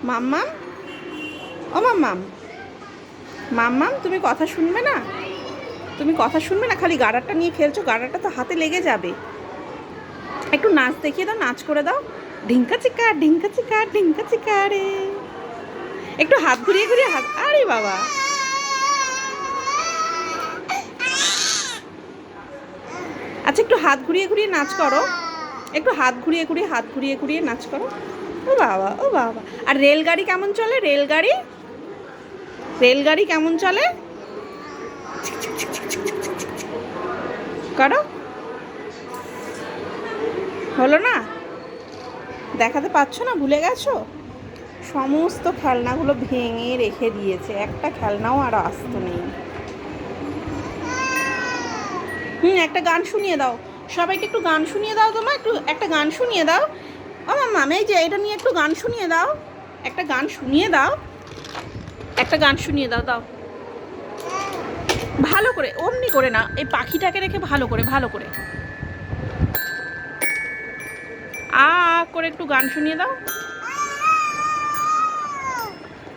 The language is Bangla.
মাম্মাম, ও মাম্মাম, মাম্মাম তুমি কথা শুনবে না? তুমি কথা শুনবে না, খালি গাড়ারটা নিয়ে খেলছো, গাড়ারটা তো হাতে লেগে যাবে। একটু নাচ দেখিয়ে দাও, নাচ করে দাও। ঢিঙ্কা চিকা ঢিঙ্কা চিকা ঢিঙ্কা চিকা রে। একটু হাত ঘুরিয়ে ঘুরিয়ে হাত, আরে বাবা, আচ্ছা একটু হাত ঘুরিয়ে ঘুরিয়ে নাচ করো, একটু হাত ঘুরিয়ে ঘুরিয়ে হাত ঘুরিয়ে ঘুরিয়ে নাচ করো। ও বাবা, ও বাবা। আর রেলগাড়ি কেমন চলে? রেলগাড়ি, রেলগাড়ি কেমন চলে? করো, হলো না? দেখাতে পারছো না, ভুলে গেছো? সমস্ত খেলনাগুলো ভেঙে রেখে দিয়েছে, একটা খেলনাও আর আস্ত নেই। একটা গান শুনিয়ে দাও, সবাইকে একটু গান শুনিয়ে দাও। তোমার একটু একটা গান শুনিয়ে দাও। ও মাম্মা, এই যে এটা নিয়ে একটু গান শুনিয়ে দাও, একটা গান শুনিয়ে দাও, একটা গান শুনিয়ে দাও, দাও ভালো করে, অমনি করে না, এই পাখিটাকে রেখে ভালো করে, ভালো করে আ করে একটু গান শুনিয়ে দাও।